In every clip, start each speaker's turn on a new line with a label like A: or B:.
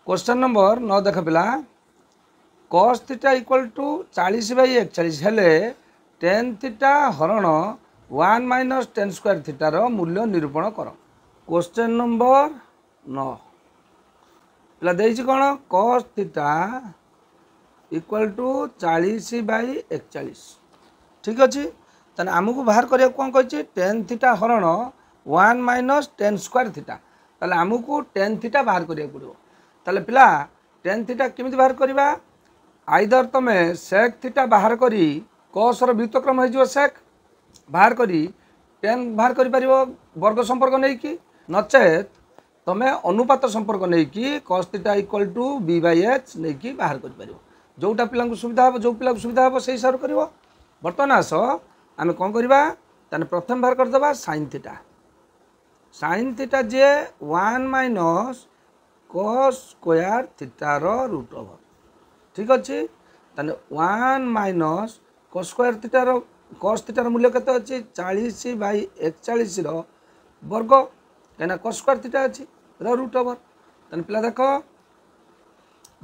A: Question number 9 देख पिला cos theta equal to 40/41 हेले tan थीटा हरण 1 माइनस tan स्क्वायर थीटार मूल्य निरूपण कर। क्वेश्चन नंबर 9 पिला देइछि कोन cos थीटा इक्वल टू 40/41 ठीक अच्छे। ताने आमको बाहर करिया कोन कहछि tan थीटा हरण 1 माइनस tan स्क्वायर थीटा ताले आमको tan थीटा बाहर करिया पड़ो। ताले पिला tan थीटा केमिति बाहर करिबा आइदर तमे sec थीटा बाहर करी cos रो व्युत्क्रम हो जिवो sec बाहर करी tan बाहर करि परिबो वर्ग संपर्क नै कि नचेत तमे अनुपात संपर्क नै कि cos theta equal to b/h नै कि बाहर करि परिबो जोटा पिला को सुविधा हो जो पिला को सुविधा हो सही हिसाब करिवो। बर्तमान आस आमे कोन करिबा ताने प्रथम बाहर कर देबा sin थीटा जे 1 minus cos square theta rho root over ठीक अच्छे। ताने 1 minus cos square theta rho cos theta रो मूल्य केते अछि 40/41 रो वर्ग केना cos स्क्वायर थीटा अछि रो रूट ओवर। ताने पिला देखो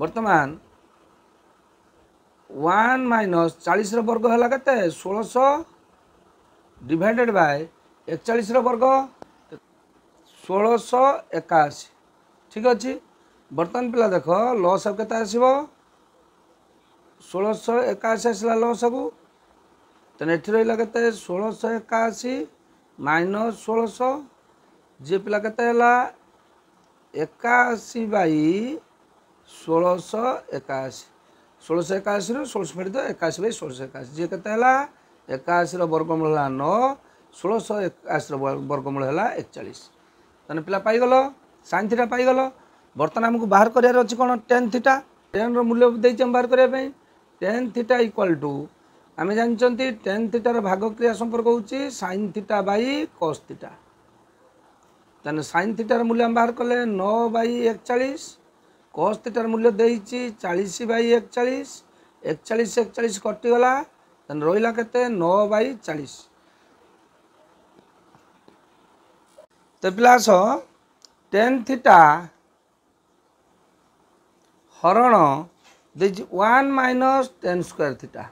A: वर्तमान 1 माइनस 40 रो वर्ग हला केते 1600 डिवाइडेड बाय 41 रो वर्ग 1681 ठीक अच्छे। बर्तमान पिला देखो लॉस अब केते आसीबो 1681 आसला लॉस को तने एठी रहिला केते 1681 माइनस 1600 जे पिला केते हला 81/1681 1681 रो 16 फेड दो 81/1681 जे केते हला 81 रो वर्गमूल हला 9 1681 रो वर्गमूल हला 41 तने पिला पाई गलो sin थीटा पाई गलो। बर्तमान हमको बाहर करियार अछि कोन tan थीटा tan रो मूल्य देइ हम बाहर करिया पई tan थीटा इक्वल टू आमे जानचंती tan थीटा रो भाग क्रिया संपर्क होउची sin theta by cos theta तने sin थीटा रो मूल्य हम बाहर कले 9/41 cos थीटा रो मूल्य देइची 40/41 41 कटि गला तने रोइला केते 9/40 तो प्लस tan थीटा हरण देइची 1 माइनस tan स्क्वायर थीटा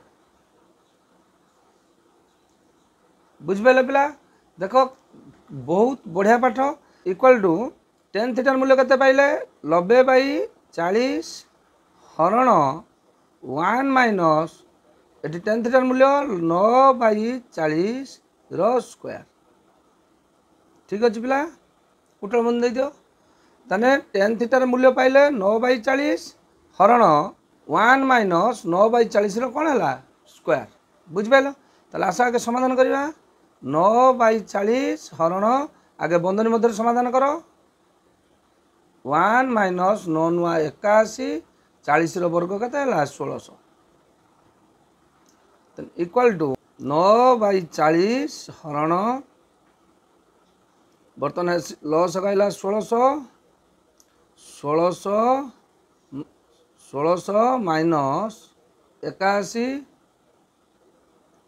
A: बुझबेले पिला देखो बहुत बढ़िया पाठ इक्वल टू tan थीटा मूल्य केते पाइले 90/40 हरण 1 माइनस एटी tan थीटा मूल्य 9/40 रो स्क्वायर ठीक अच्छे पिला कुटल मन दे दियो ताने tan थीटा मूल्य पाइले 9/40 हरण 1 माइनस 9/40 रो कोन हला स्क्वायर बुझबेलो। ताले आशा आगे समाधान करिवा 9/40 हरण आगे बंधनी मध्य समाधान करो 1 माइनस 9 9 81 40 रो वर्ग केते हला 1600 इक्वल टू 9/40 हरण बर्तमान लॉस कहला 1600 माइनस 81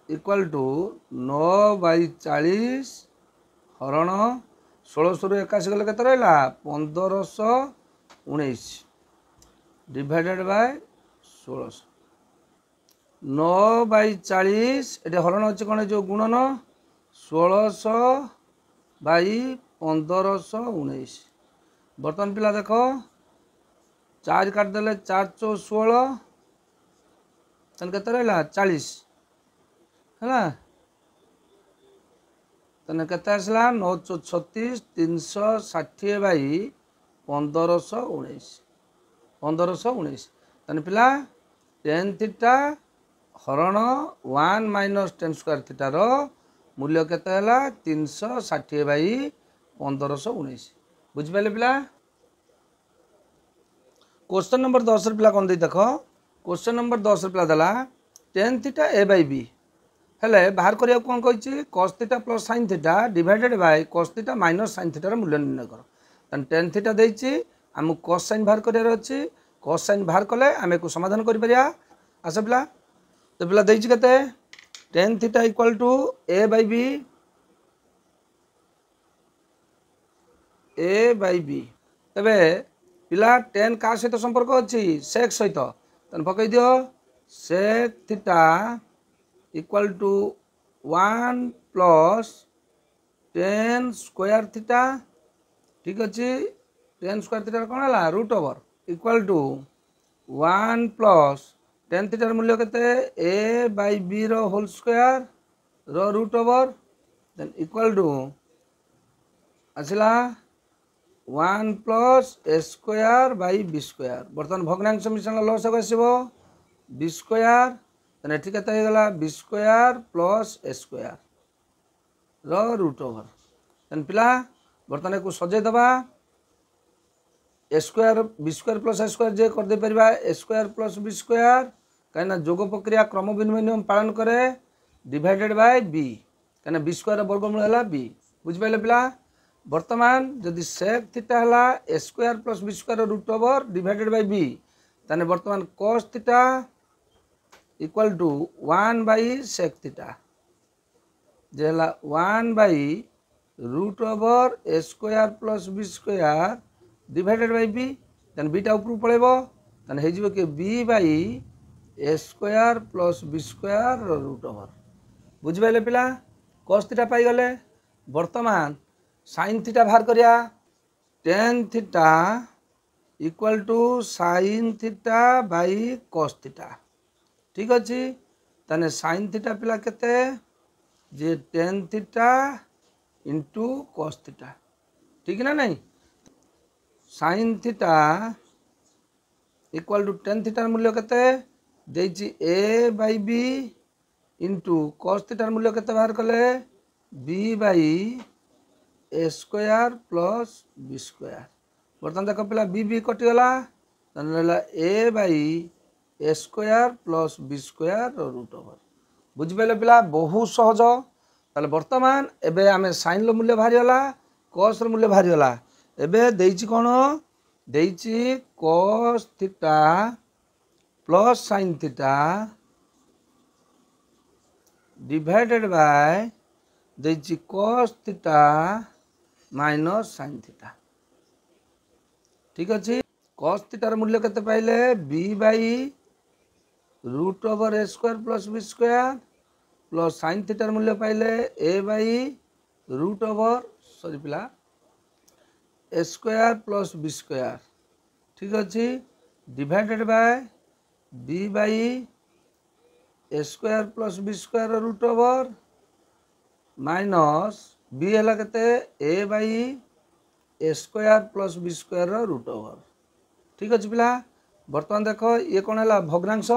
A: इक्वल टू 9/40 हरण 1600 रु 81 गले केते रहला 1519 डिवाइडेड बाय 1600 9/40 एटे हरण अछि कोन जो गुणन 16/1519 बर्तमान पिला देखो 4 काट देले 4 चौ 16 तन केते रहला 40 हैला तने केते आसला 9 चौ 36 360/1519 तने पिला tan थीटा हरण 1 माइनस tan स्क्वायर थीटा रो मूल्य केते हला 360/1519 बुझबेले पिला। क्वेश्चन नंबर 10 पिला कोन दे देखो क्वेश्चन नंबर 10 पिला दला tan थीटा a/b हेले बाहर करिया कोन कहछि cos theta plus sin theta divided by cos theta minus sin theta रो मूल्य निर्णय करो। तन tan थीटा देइछि हम cos sin बाहर करिया अछि cos sin बाहर कले आमे को समाधान करि परिया आसे पिला तो पिला देइछि केते tan theta equal to a/b तबे पिला टेन का सहित संपर्क अच्छी सेक सहित तेन पकई दियो sec theta equal to 1 plus tan square theta ठीक अच्छे टेन स्क्वायर थीटा कौन है root over equal to 1 plus tan थीटार मूल्य केते ए बाई बी रो whole square row root over then equal to आसला 1 plus A square by B square बर्तमान भग्नांश मिश्रण लसक आसो बी स्क्वायर देन एठी केते हो गला B square plus A square rho root over then पिला बर्तमान को सजे दबा ए square B square plus A square जे कर दे परिबा ए स्क्वायर प्लस बी स्क्वायर कहीं जोग प्रक्रिया क्रम विनिमय नियम पालन करे डिवाइडेड बाय बी कहीं बी स्क्वायर वर्गमूल है बी बुझिपारे पिला बर्तमान जदि सेक थीटा है A square plus B square root over divided by B ताने बर्तमान cos theta equal to 1 by sec theta जे है 1 by root over A square plus B square divided by B then beta ऊपर पड़ेबो then हे जिवो के B by A square plus B square root over बुझिपारे पिला कॉस थीटा पाई गले वर्तमान साइन थीटा बाहर करिया tan theta equal to sine theta by cos theta ठीक अच्छे ताने साइन थीटा पिला केते जे tan theta into cos theta ठीक ना नहीं sine theta equal to tan थीटार मूल्य केते देछि A by B into cos थीटार मूल्य केते बाहर कले B by A square plus B square बर्तमान देख पिला बी कटिगला A by A square plus B square root over बुझिपारे पिला बहुत सहज ताले वर्तमान एबे आमे साइन रो मूल्य बाहरीगला कॉस रो मूल्य बाहरीगला एबे देछि कोन देछि cos theta plus sine theta divided by देछि cos theta minus sine theta ठीक अच्छे कॉस थीटार मूल्य केते पाइले B by root over A square plus B square plus sine थीटार मूल्य पाइले A by root over sorry पिला A square plus B square ठीक अच्छे divided by B by A square plus B square root over minus B है केते A by A square plus B square root over ठीक अच्छे पिला बर्तमान देख ये कौन है भग्नांश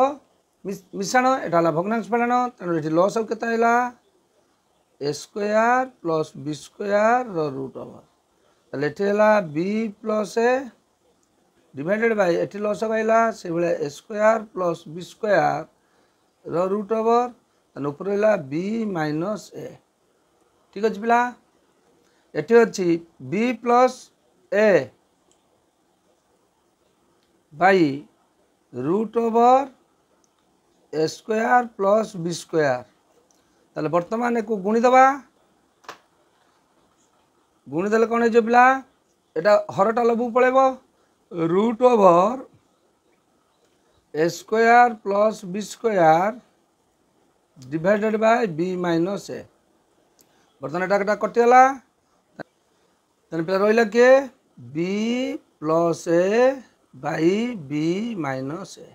A: मिश्रण एटा भग्नांश मिश्रण तेणु ये लस के A square plus B square root over ताले ये B plus A divided by एटी लस पाइला से भाई A square plus B square root over तेन ऊपर बी माइनस ए ठीक अच्छे पिला एटी अच्छी B plus A by root over A square plus B square ताले वर्तमान एक गुणीदबा गुणीदेले कौन हो पिला एटा हरटा लबू पड़ेबो root over A square plus B square divided by B minus A बर्तमान एटा कटिगला पिला रहा किए B plus A by B minus A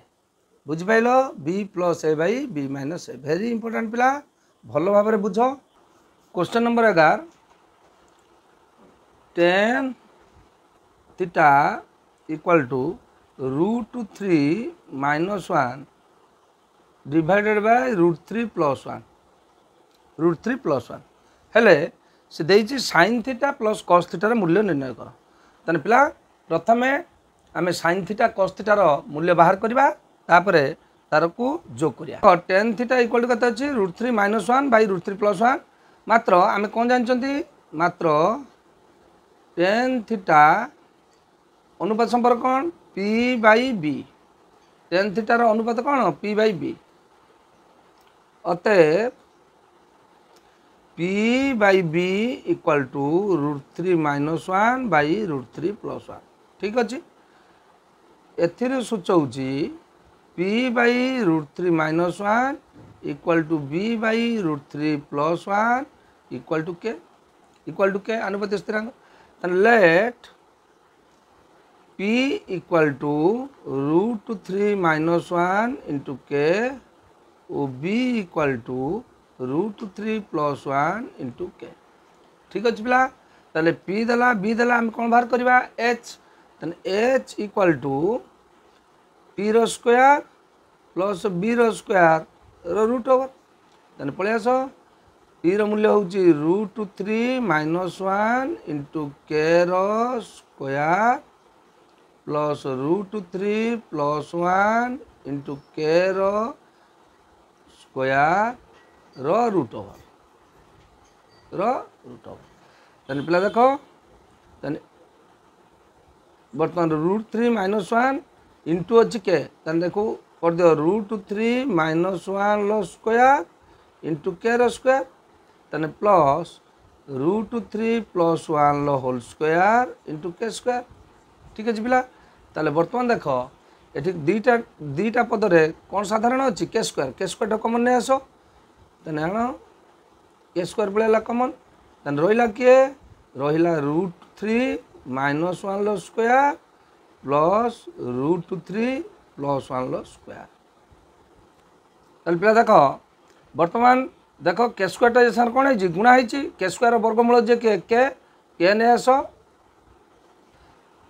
A: बुझिपाइल B plus A by B minus A very important पिला भल भाव बुझ question number 11 ten theta equal to √3 - 1 divided by √3 + 1 √3 + 1 हेले से देइछि sin थीटा प्लस cos थीटार मूल्य निर्णय कर ताने पिला प्रथमे आमे sin थीटा cos थीटार मूल्य बाहर करबा तापरे तार को जोग करिया tan थीटा इक्वल टू कत अछि √3 - 1 बाय √3 + 1 मात्र आमे कोन जानचंती मात्र tan थीटा अनुपात संपर्क कौन p/b tan थीटार अनुपात कौन p/b अतएव p/b इक्वल टू √3 - 1 बाई √3 + 1 ठीक अच्छे एथिर सूचौची p/√3 - 1 equal to b/√3 + 1 equal to K अनुपात स्थिरांक। Let p equal to √3 - 1 into K और b इक्वल टू √3 + 1 इंटू के। ठीक अच्छे पिला ताले p देला b देला हम कौन बाहर करवा h h equal to p rho square plus b rho square row root over ताने पळे आसो p रो मूल्य होची √3 - 1 इंटू k रो स्क्वायर प्लस √3 + 1 इंटू के रो स्क्वायर रो रूट ओवर ताने पिला देखो ताने बर्तमान √3 - 1 इंटू अच्छी के ताने देखो कर दियो √3 - 1 लो स्क्वायर इंटू के रो स्क्वायर ताने प्लस √3 + 1 लो होल स्क्वायर इंटू के स्क्वायर। ठीक है पिला ताले बर्तमान देख ये दीटा पदरे कौन साधारण अच्छी के स्क्वायर कमन नहीं आस तेने आण के स्क्वायर पड़ेगा कमन तेने रहा किए रहा √3 - 1 लो स्क्वायर प्लस √3 + 1 लो स्क्वायर। ताले पिला देख बर्तमान देख के स्क्वायर ये कौन है गुणा है के स्क्वायर वर्गमूल जे के नहीं आस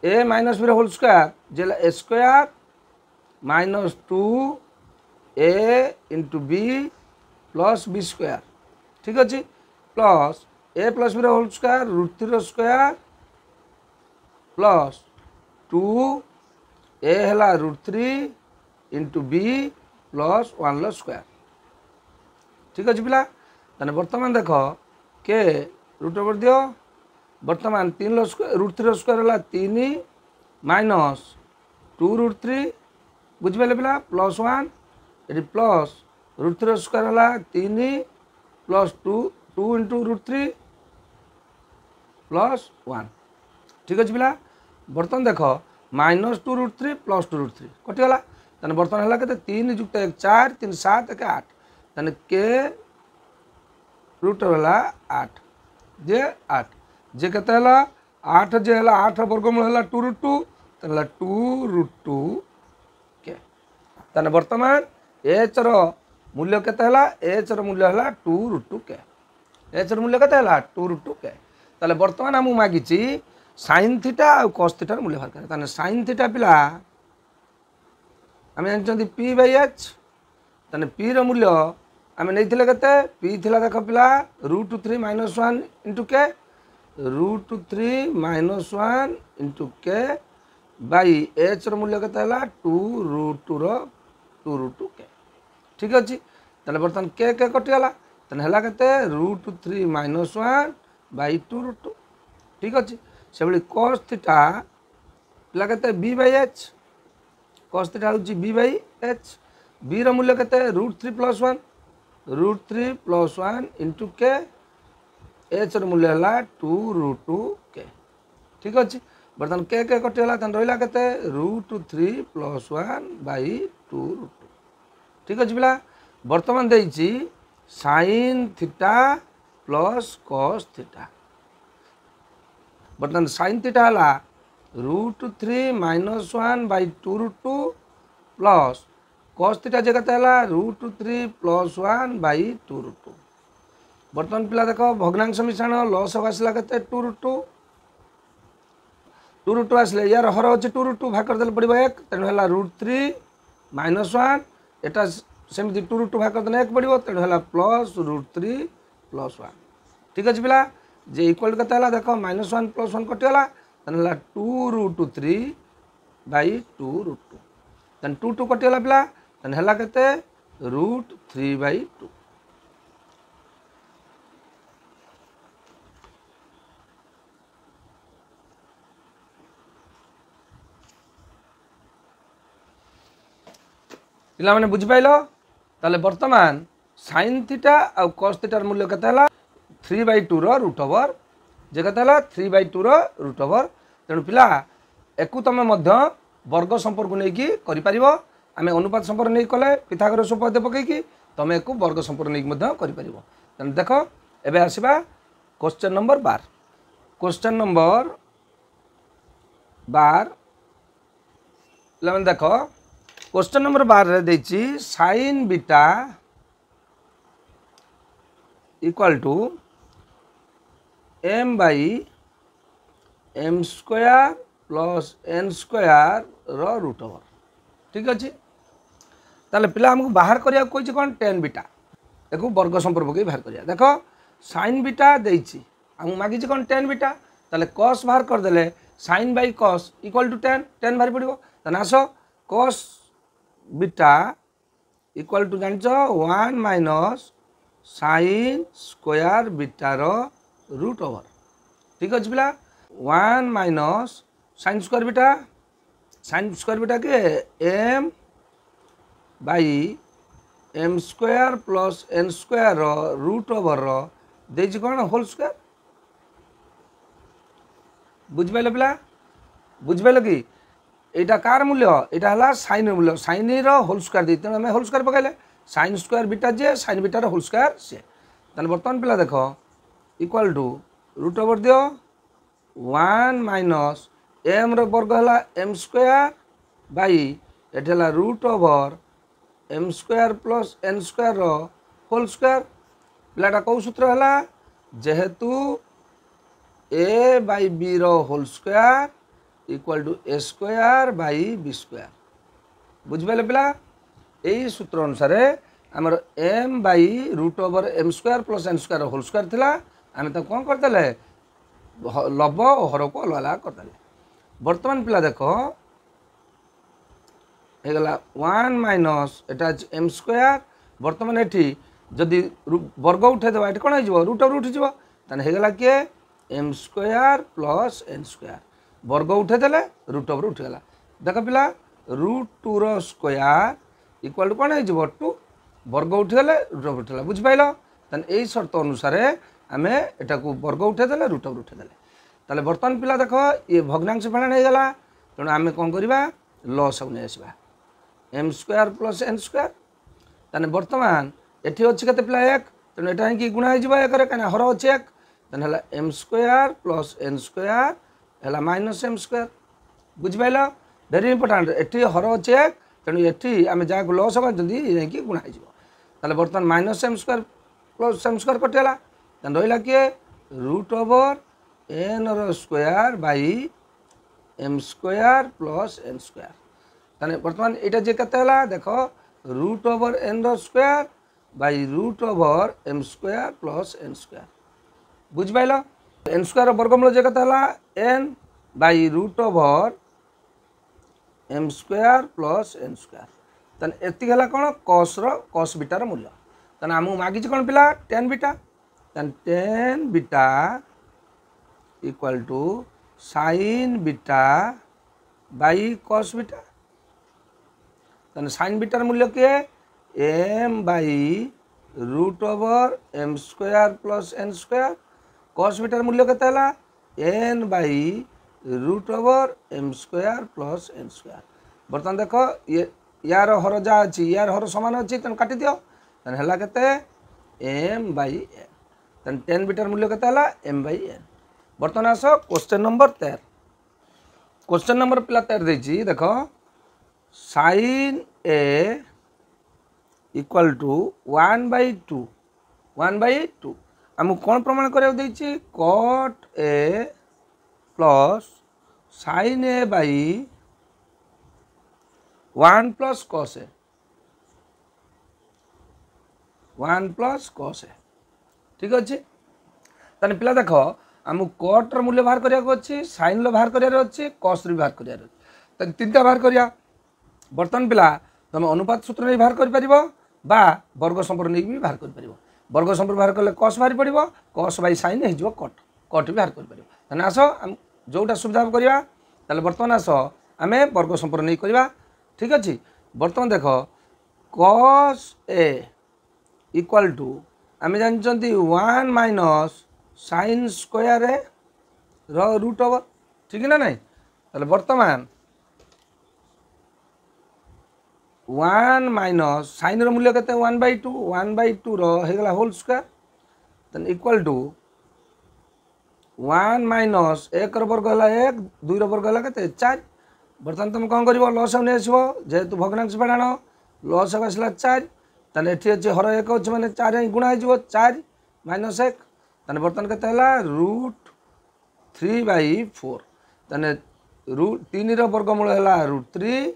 A: a - b होल स्क्वायर जे a square -2a into b plus b square. ठीक अच्छे plus a + b whole square √3 square plus 2a है √3 इंटू b प्लस 1 लो स्क्वायर। ठीक अच्छे पिला ताने बर्तमान देख के रूट ओवर दियो बर्तमान 3 लो √3 स्क्वायर है 3 माइनस 2√3 बुझिपारे पिला प्लस 1 ये प्लस √3 स्क्वायर है 3 प्लस 2 इंटू √3 प्लस 1। ठीक अच्छे पिला बर्तमान देख -2 √3 प्लस 2 √3 कटिगला तेना बर्तमान है के 3 + 1 4 3 7 1 8 तेना के रूट है 8 जे 8 जे केते हला 8 जे हला 8 वर्गमूल हला 2√2 तेना 2√2 के तेना वर्तमान h रो मूल्य केते हला h रो मूल्य हला 2√2 के h रो मूल्य केते हला 2√2 के ताले वर्तमान हम मागी छी sin थीटा और cos थीटा रो मूल्य बाहर करे ताने sin थीटा पिला हम जानछन p/h ताने p रो मूल्य आम नहीं केते p थिला देख पिला √3 - 1 इंटू के √3 - 1 इंटू के बाई h रो मूल्य केते हला 2√2 के। ठीक अच्छे ताले बर्तमान के कटिगला तेने हला केते √3 - 1 बाई 2√2। ठीक अच्छे से भाई cos थीटा पिला केते b/h cos थीटा होची b/h b रो मूल्य केते √3 + 1 √3 + 1 इंटू के h रो मूल्य है 2√2 के। ठीक अच्छे बर्तमान के कटिगला रहा के √3 + 1 बाई 2√2। ठीक अच्छे पिला बर्तमान देइछि sin theta plus cos theta बर्तमान sin थीटा है √3 - 1 बाई 2√2 प्लस cos थीटा जे केते हला √3 + 1 बाई 2√2। बर्तमान पिला देख भग्नांश मिश्रण लस आसला के 2√2 आसले यार हर अच्छे 2√2 भाग करदे पड़ो 1 तेणु है √3 - 1 एटा सेमती 2√2 भाग करदे 1 पड़ो तेणु है प्लस √3 + 1। ठीक अच्छे पिला जे इक्वल के देख -1 + 1 कटिगला तेणु है 2√3 बाई 2√2 तेन 2 कटिगला पिला तेन है के √3/2। पिला माने बुझिपाइल ताले वर्तमान sin थीटा और cos थीटार मूल्य केते हला 3/2 रो रूट ओवर जे केते हला 3/2 रो रूट ओवर तेणु पिला एकु तमे मध्य वर्ग संपर्क नहीं कि आमे अनुपात संपर्क नहीं कले पिथागोरस उपपाद्य पकईकी तुम एक वर्ग संपर्क नहीं तेणु देख एबे आसवा क्वेश्चन नंबर 12 क्वेश्चन नंबर 12 मैंने देख क्वेश्चन नंबर 12 रे देछि sin beta equal to m by m square plus n square root over ठीक अच्छे ताले पिला हमको बाहर करिया कोई कौन टेन बीटा एक वर्ग संपर्क पकई बाहर करिया देख साइन बीटा देछि हमको मागी कौन टेन बीटा ताले कॉस बाहर करदेले sine by cos equal to tan tan बाहर पड़ो ताने आस कॉस बीटा इक्वल टू जान 1 माइनस साइन स्क्वायर बीटार रूट ओवर ठीक अच्छे पिला 1 माइनस साइन स्क्वायर बीटा के M by M square plus N square root over देछि कौन होल स्क्वायर बुझिपाल पिला बुझिपाल कि एटा कार मूल्य एटा हला साइन मूल्य साइन होल स्क्वायर दे तेणु आम होल स्क्वायर पकाइले साइन स्क्वायर बीटा जे साइन बीटार होल स्क्वायर सी ताने बर्तमान पिला देख इक्वल टू रूट ओवर दियो 1 माइनस एम वर्ग है एम स्क्वायर बाई एट root over M square plus N square whole square पिलाटा कौ सूत्र है जेहेतु A by B whole square equal to A square by B square बुझिपारे पिला यही सूत्र अनुसार आमर M by root over M square plus N square whole square थिला आम तो कौन करदे लब हर को अलग अलग करदे बर्तमान पिला देख होगला 1 माइनस एटा एम स्क्वायर बर्तमान एटी जदि वर्ग उठेदेव ये कौन हो रूट ओवर उठीज होगला किए m square plus N square वर्ग उठेदेले रूट ओवर उठीगला देख पिला root two square equal to कौन हो टू वर्ग उठीगले रूट ओवर उठेगा बुझिपाल तेन यही शर्त अनुसार आम एटा को वर्ग उठेदेले रूट ओवर उठेदेले ताले बर्तमान पिला देख ये भग्नांश फेणाण होगला तेणु आम कौन करवा लस नहीं आसवा M square plus N square ताने बर्तमान एटी अच्छी के पिला एक तेणु यहाँ कि गुणा हो कहीं हर अच्छे एक तेन है M square plus N square है माइनस एम स्क्वायर बुझिपाल भेरी इंपोर्टाट एटी हर अच्छे एक तेणु ये आम जहाँ को लस होगा कि गुणा हो बर्तमान minus M square plus M square कटिगला तेन रहा किए root over N square by M square plus N square ताने बर्तमान यहाँ जे केते देख root over N square by root over M square plus N square बुझिपाल एन स्क्वायर वर्गमूल जे केते N by root over M square plus N square ताने एति है कौन कॉस बीटार मूल्य ताने आमको मागिच कौन पिला टेन बीटा ताने tan beta equal to sine beta by cos beta ताने साइन बीटार मूल्य किए M by root over M square plus N square cos बीटार मूल्य केते N by root over M square plus N square बर्तमान देख ये यार हर जहाँ अच्छी यार हर सामान अच्छी तेन काटी दियो तेन है केते एम बाई एन तेन टेन बीटार मूल्य केते एम बाई एन बर्तमान आस क्वेश्चन नंबर 13 क्वेश्चन नंबर पिला 13 देछि देख साइन ए इक्वल टू 1/2 आमको कौन प्रमाण करा cot A plus sine A by 1 plus cos A 1 plus cos A ठीक अच्छे ताने पिला देख आमको कटर मूल्य बाहर करिया अच्छी साइन बाहर करियार अच्छी कॉस भी बाहर करियार अच्छी तीनटा बाहर करिया बर्तमान पिला तुम अनुपात सूत्र नहीं बाहर कर वर्ग संपर्क नहीं भी बाहर कर वर्ग संपर्क बाहर कले कस बाहर पड़ो कस बाई साइन हो कट कट भी बाहर कर आस जोटा सुविधा करवा बर्तमान आस आम वर्ग संपर्क नहीं करवा ठीक अच्छे बर्तमान देख कस ए इक्वल टू आम जानते 1 minus sine square root over ठीक ना नहीं बर्तमान 1 माइनस साइन मूल्य के 1/2 1/2 रोगला whole square then equal to 1 minus 1 वर्ग है 1 2 वर्ग है के 4 बर्तमान तुम कौन कर लस नहीं आसो जेहेतु भग्नांश बाढ़ लस आसला 4 ताने एठी अच्छे हर 1 अच्छे मैंने 4 गुणा हो 4 माइनस 1 ताने बर्तमान के √3/4 ताने √3 वर्गमूल है √3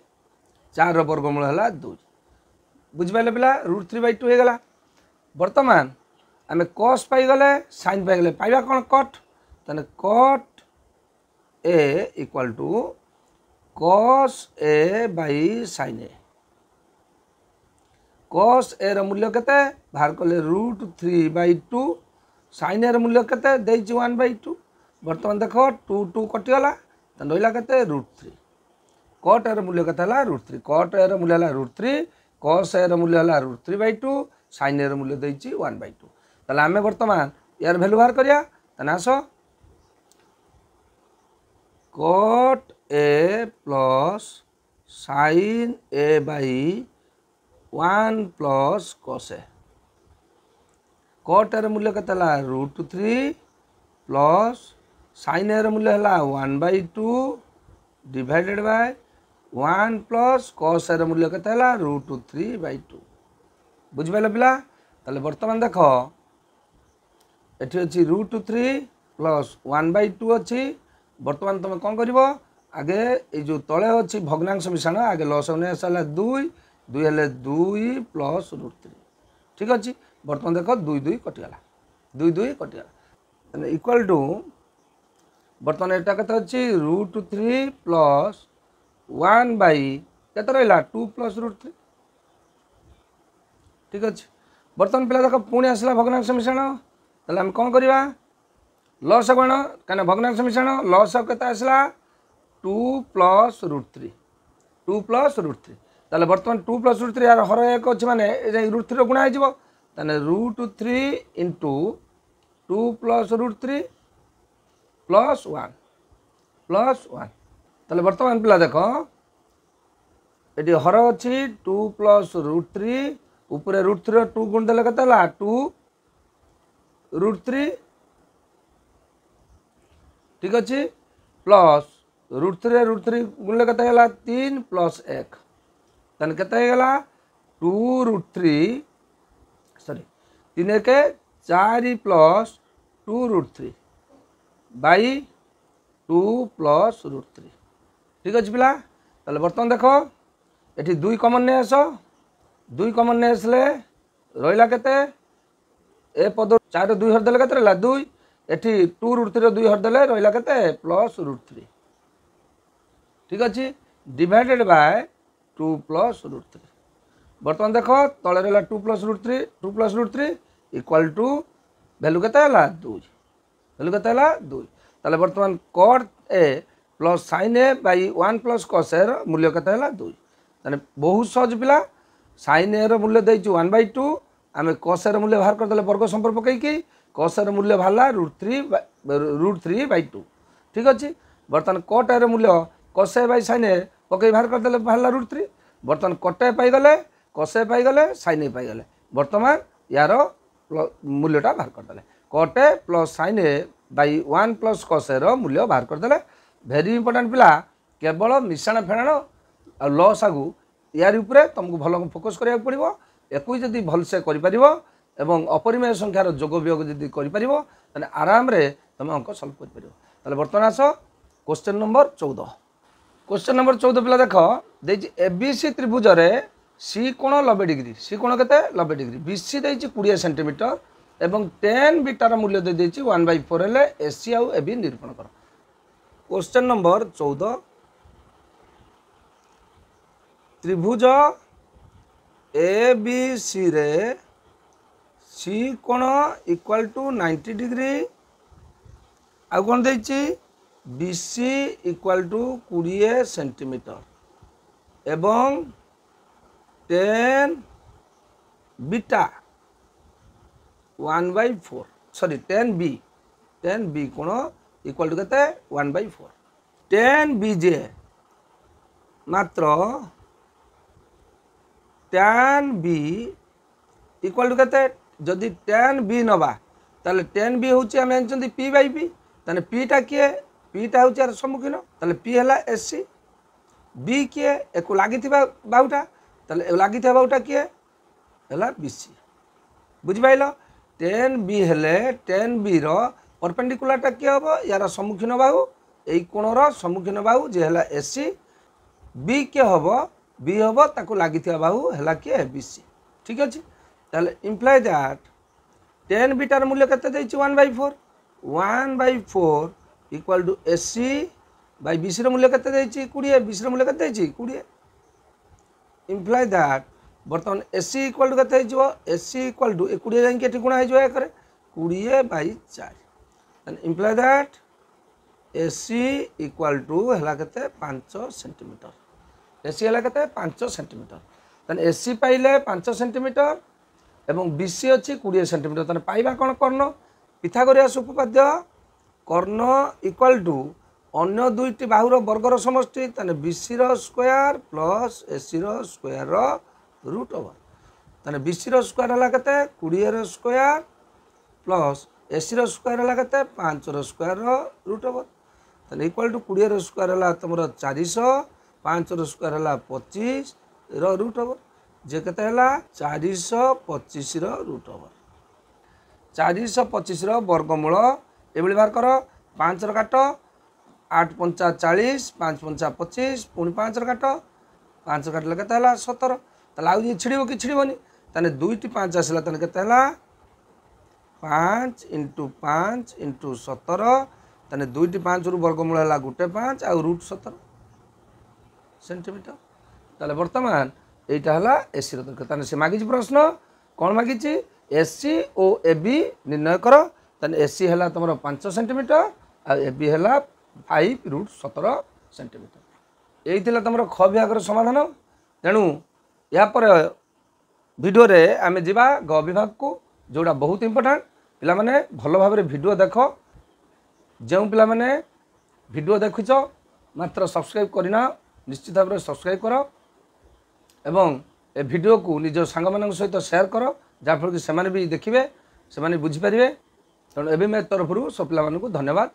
A: 4 वर्गमूल है 2 बुझिपारे पिला √3/2 हो गला बर्तमान आम कस पाईगले साइन पाईगले पाइबा कौन कट ताने cot A equal to cos A by sine A cos ए मूल्य केते बाहर कले √3/2 साइन ए मूल्य केते देछि 1/2 बर्तमान देख 2 2 कटिगला तो रहा के √3 कट ए मूल्य केते √3 कट ए मूल्य है √3 कस ए मूल्य है √3/2 साइन ए मूल्य देछि 1/2 ताले आमे वर्तमान यार वैल्यू बाहर करिया तने आस cot A plus sine A by 1 plus cos A cot A मूल्य केते √3 प्लस साइन ए मूल्य है 1/2 डिवाइडेड बाय 1 प्लस कस ए मूल्य केते √3/2 बुझिपारे पिला ताले बर्तमान देख एठी अछि √3 प्लस 1/2 अच्छी बर्तमान तुम कौन कर आगे ये जो तले अच्छी भग्नांश मिश्रण आगे लस आसला 2 2 हेले 2 प्लस √3 ठीक अच्छे बर्तमान देख 2 2 कटिगला 2 2 कटिगला इक्वल टू बर्तमान एटा केते अच्छी √3 प्लस 1 बाई केते रहा 2 प्लस √3 ठीक अच्छे बर्तमान पिला देख पुणी आसला भग्नांश मिश्रण ताले हम कौन करवा लस गण कहीं भग्नांश मिश्रण लस केते आसला 2 प्लस √3 2 प्लस √3 ताले बर्तमान 2 प्लस √3 यार हर एक अच्छे माने √3 गुणा हो √3 इंटू 2 प्लस √3 प्लस 1 ताले बर्तमान पिला देख ये हर अच्छी 2 प्लस √3 ऊपर √3 2 गुण देले केते 2 √3 ठीक अच्छे प्लस √3 गुणले केते गला 3 प्लस 1 तन केते गला 2 √3 सॉरी 3 के 4 प्लस 2 √3 बाई 2 प्लस √3 ठीक अच्छे पिला ताले बर्तमान देख ये 2 कमन नहीं आस 2 कमन नहीं आसले रहा केते ए पद 4 2 हरदेले केते रहा 2 एठी 2 √3 2 हरदेले रहा केते प्लस √3 ठीक अच्छे डिवाइडेड बाय 2 प्लस √3 बर्तमान देख तले रहा 2 प्लस √3 इक्वल टू वैल्यू केते 2 वैल्यू केते 2 ताले बर्तमान cot A plus sine A by 1 plus cos ए मूल्य केते 2 ताने बहुत सहज पिला साइन ए मूल्य देछि 1/2 आम कस ए मूल्य बाहर करदे वर्ग संपर्क पकईकि कस ए मूल्य बाहर √3/2 ठीक अच्छे बर्तमान कट ए मूल्य कस ए बाई साइन ए पकई बाहर करदे बाहर √3 बर्तमान कट ए पाईगले कस ए पाईगले साइन ए पाईगले बर्तमान यार मूल्यटा बाहर करदे cut A plus sine A by 1 plus cos ए मूल्य बाहर करदे भेरी इंपोर्टाट पिला केवल मिश्रण फेणाण आ लस आगु यार उपरे तुमको भल फोकस करिया पड़िबो एकु जदि भलसे करि परिबो एवं अपरिमेय संख्यार जोग वियोग जदि करि परिबो तने आराम रे तुम अंक सॉल्व करि परिबो ताले वर्तमान आस क्वेश्चन नंबर 14 क्वेश्चन नंबर 14 पिला देख देछि एबीसी त्रिभुज रे सी कोण 90 डिग्री सी कोण केते 90 डिग्री बीसी देछि 20 सेंटीमीटर एवं tan बीटार मूल्य दे देछि 1/4 हेले एसी आउ एबी निरूपण कर क्वेश्चन नंबर 14 त्रिभुज ए बी सी रे सी कोण इक्वल टू 90 डिग्री आ कौन देछि बीसी इक्वल टू 20 सेंटीमीटर एवं tan beta 1/4 sorry tan B कोण इक्वल टू केते 1/4 tan बीजे मात्र tan b इक्वल टू केते जदि tan b नबा ताले tan b होची हम जानछंती p बाय p ताने p टा किए p टा होची यार सम्मुखीन ताले p हला sc b किए एको लागिथिबा बाउटा ताले लागिथिबा बाउटा किए हला bc बुझि पाइलो tan b हेले tan b रो परपेंडिकुलर टा किए हबो यार सम्मुखीन बाहु एई कोण रो सम्मुखीन बाहु जे हला sc b के हबो b हबो ताको लागिथिबा बाहु हला किए bc ठीक अछि ताले इम्प्लाय दैट tan बीटार मूल्य केते देछि 1/4 1/4 equal to sc by bc रो मूल्य केते देछि 20 bc रो मूल्य केते देछि 20 इम्प्लाय दैट बर्तमान sc इक्वल टू केते हिजो sc इक्वल टू 20 जाइन के गुणा हिजो या करे 20/4 then imply that sc equal to हला केते 5 सेंटीमीटर sc हला केते 5 सेंटीमीटर देन sc पाइले 5 सेंटीमीटर एवं BC अच्छी 20 सेंटीमीटर ताने पाइबा कौन कर्ण पिथागोरियास उपपाद्य कर्ण इक्वल टू अन्य दुईटी बाहुर वर्गर समष्टि ताने BC रो स्क्वायर प्लस AC रो स्क्वायर रो रूट ओवर ताने BC रो स्क्वायर हला केते 20 रो स्क्वायर प्लस AC रो स्क्वायर हला केते 5 रो स्क्वायर रो रूट ओवर ताने इक्वल टू 20 रो स्क्वायर हला तमरो 400 5 रो स्क्वायर हला 25 रो रूट ओवर जे केते हला 425 रो रूट ओवर 425 रो वर्गमूल एबली बार करो 5 रो काटो 8 पंचा 40 5 पंचा 25 पुनी 5 रो काटो 5 रो काटले केते हला 17 तला आउ जे छिड़िबो कि छिड़िबोनी तने 2 टी 5 आसला तने केते हला 5 * 5 * 17 तने 2 टी 5 रु वर्गमूल हला गुटे 5 आ रूट 17 सेंटीमीटर तले वर्तमान एटा हला एसी रो दरकार तने से मागिछि प्रश्न कोन मागिछि एसी ओ एबी निर्णय करो तने एसी हला तमरो 5 सेंटीमीटर आ एबी हला 5√17 सेंटीमीटर एई थिला तमरो ख विभाग रो समाधान तेणु या पर वीडियो रे आमे जिबा ग विभाग को जोड़ा बहुत इंपोर्टेंट पिला माने भलो भाबरे वीडियो देखो जेउ पिला माने वीडियो देखुचो मात्र सब्सक्राइब करिना निश्चित भाबरे सब्सक्राइब करो एवं ए वीडियो को निज सांग मान सहित शेयर कर जहाँफल कि से भी देखिए से बुझीपारे तेणु एवं मे तरफ सब पिला धन्यवाद।